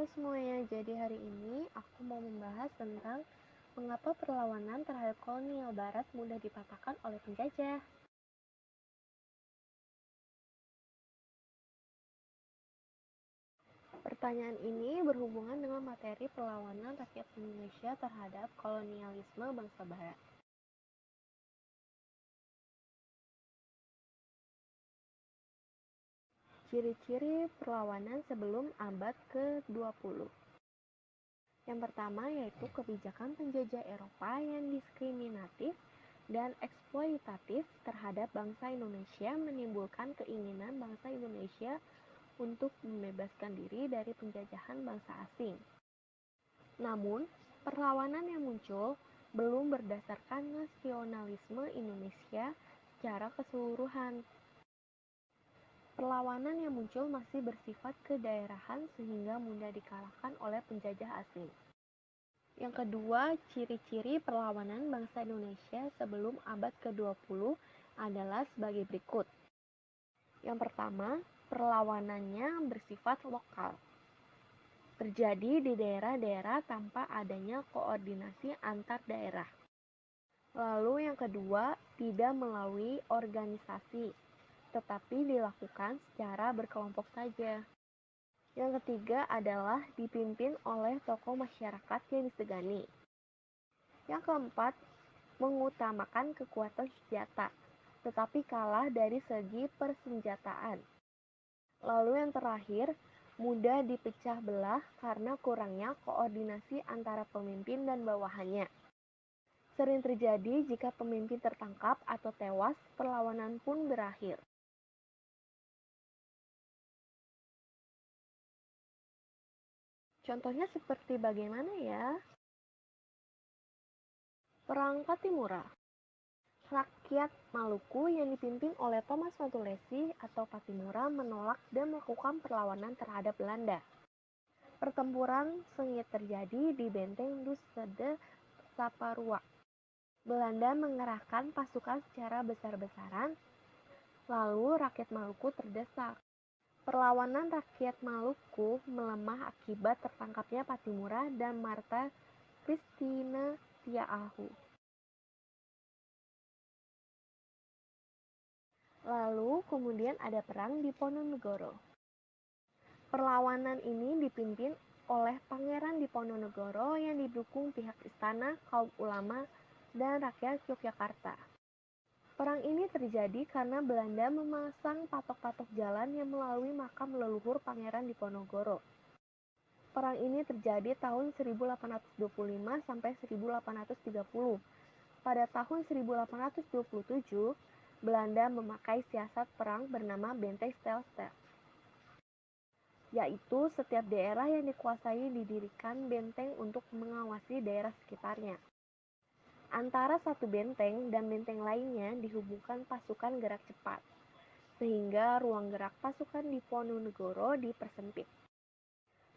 Halo semuanya, jadi hari ini aku mau membahas tentang mengapa perlawanan terhadap kolonial barat mudah dipatahkan oleh penjajah. Pertanyaan ini berhubungan dengan materi perlawanan rakyat Indonesia terhadap kolonialisme bangsa barat. Ciri-ciri perlawanan sebelum abad ke-20. Yang pertama yaitu kebijakan penjajah Eropa yang diskriminatif dan eksploitatif terhadap bangsa Indonesia menimbulkan keinginan bangsa Indonesia untuk membebaskan diri dari penjajahan bangsa asing. Namun, perlawanan yang muncul belum berdasarkan nasionalisme Indonesia secara keseluruhan. Perlawanan yang muncul masih bersifat kedaerahan sehingga mudah dikalahkan oleh penjajah asing. Yang kedua, ciri-ciri perlawanan bangsa Indonesia sebelum abad ke-20 adalah sebagai berikut. Yang pertama, perlawanannya bersifat lokal. Terjadi di daerah-daerah tanpa adanya koordinasi antar daerah. Lalu yang kedua, tidak melalui organisasi, tetapi dilakukan secara berkelompok saja. Yang ketiga adalah dipimpin oleh tokoh masyarakat yang disegani. Yang keempat, mengutamakan kekuatan senjata, tetapi kalah dari segi persenjataan. Lalu yang terakhir, mudah dipecah belah karena kurangnya koordinasi antara pemimpin dan bawahannya. Sering terjadi jika pemimpin tertangkap atau tewas, perlawanan pun berakhir. Contohnya seperti bagaimana ya? Perang Patimura. Rakyat Maluku yang dipimpin oleh Thomas Matulesi atau Patimura menolak dan melakukan perlawanan terhadap Belanda. Pertempuran sengit terjadi di benteng Lusede Saparua. Belanda mengerahkan pasukan secara besar-besaran, lalu rakyat Maluku terdesak. Perlawanan rakyat Maluku melemah akibat tertangkapnya Patimura dan Martha Christina Tiaahu. Lalu kemudian ada perang di Ponorogo. Perlawanan ini dipimpin oleh Pangeran Diponegoro yang didukung pihak istana, kaum ulama, dan rakyat Yogyakarta. Perang ini terjadi karena Belanda memasang patok-patok jalan yang melalui makam leluhur Pangeran Diponegoro. Perang ini terjadi tahun 1825 sampai 1830. Pada tahun 1827, Belanda memakai siasat perang bernama Benteng Stelsel, yaitu setiap daerah yang dikuasai didirikan benteng untuk mengawasi daerah sekitarnya. Antara satu benteng dan benteng lainnya dihubungkan pasukan gerak cepat, sehingga ruang gerak pasukan Diponegoro dipersempit.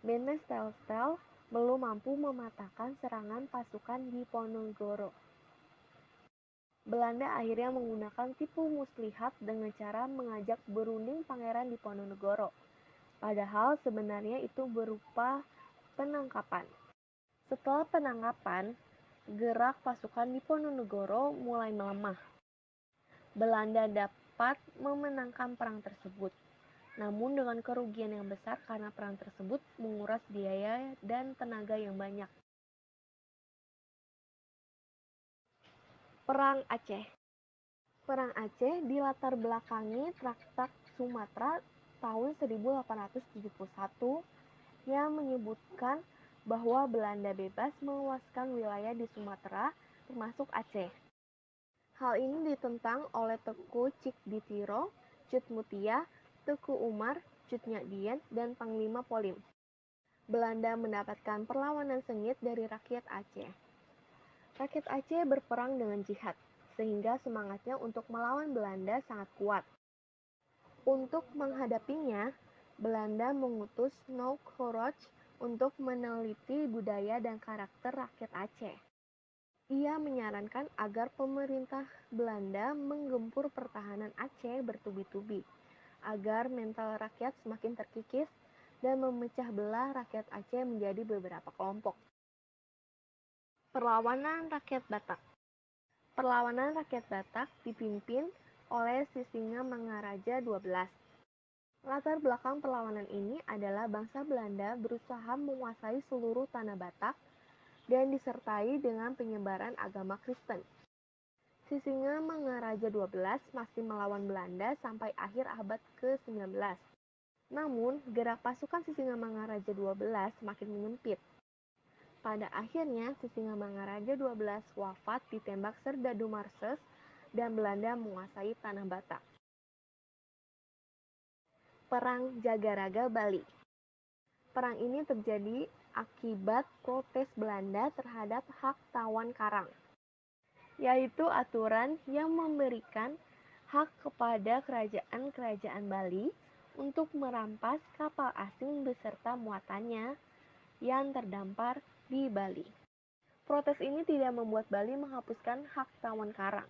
Benteng Stelsel belum mampu mematahkan serangan pasukan Diponegoro. Belanda akhirnya menggunakan tipu muslihat dengan cara mengajak berunding Pangeran Diponegoro. Padahal sebenarnya itu berupa penangkapan. Setelah penangkapan, gerak pasukan Diponegoro mulai melemah. Belanda dapat memenangkan perang tersebut, namun dengan kerugian yang besar karena perang tersebut menguras biaya dan tenaga yang banyak. Perang Aceh. Perang Aceh dilatar belakangi Traktat Sumatera tahun 1871 yang menyebutkan bahwa Belanda bebas meluaskan wilayah di Sumatera, termasuk Aceh. Hal ini ditentang oleh Teuku Cikditiro, Cut Mutia, Teuku Umar, Cut Nyadien, dan Panglima Polim. Belanda mendapatkan perlawanan sengit dari rakyat Aceh. Rakyat Aceh berperang dengan jihad, sehingga semangatnya untuk melawan Belanda sangat kuat. Untuk menghadapinya, Belanda mengutus Noukhoroj untuk meneliti budaya dan karakter rakyat Aceh. Ia menyarankan agar pemerintah Belanda menggempur pertahanan Aceh bertubi-tubi, agar mental rakyat semakin terkikis dan memecah belah rakyat Aceh menjadi beberapa kelompok. Perlawanan rakyat Batak. Perlawanan rakyat Batak dipimpin oleh Sisinga Mangaraja XII. Latar belakang perlawanan ini adalah bangsa Belanda berusaha menguasai seluruh tanah Batak dan disertai dengan penyebaran agama Kristen. Sisinga Mangaraja XII masih melawan Belanda sampai akhir abad ke-19. Namun, gerak pasukan Sisingamangaraja XII semakin menyempit. Pada akhirnya, Sisingamangaraja XII wafat ditembak Serdadu Marses dan Belanda menguasai tanah Batak. Perang Jagaraga Bali. Perang ini terjadi akibat protes Belanda terhadap hak tawan karang, yaitu aturan yang memberikan hak kepada kerajaan-kerajaan Bali untuk merampas kapal asing beserta muatannya yang terdampar di Bali. Protes ini tidak membuat Bali menghapuskan hak tawan karang,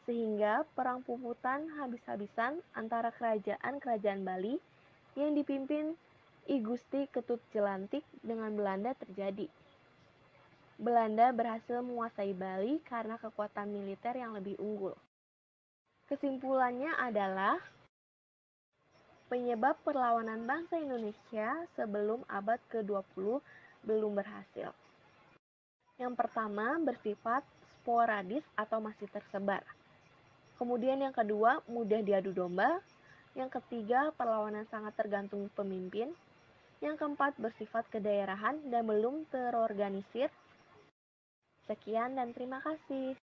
sehingga perang puputan habis-habisan antara kerajaan-kerajaan Bali yang dipimpin I Gusti Ketut Jelantik dengan Belanda terjadi. Belanda berhasil menguasai Bali karena kekuatan militer yang lebih unggul. Kesimpulannya adalah penyebab perlawanan bangsa Indonesia sebelum abad ke-20 belum berhasil. Yang pertama bersifat sporadis atau masih tersebar. Kemudian yang kedua mudah diadu domba. Yang ketiga perlawanan sangat tergantung pemimpin. Yang keempat bersifat kedaerahan dan belum terorganisir. Sekian dan terima kasih.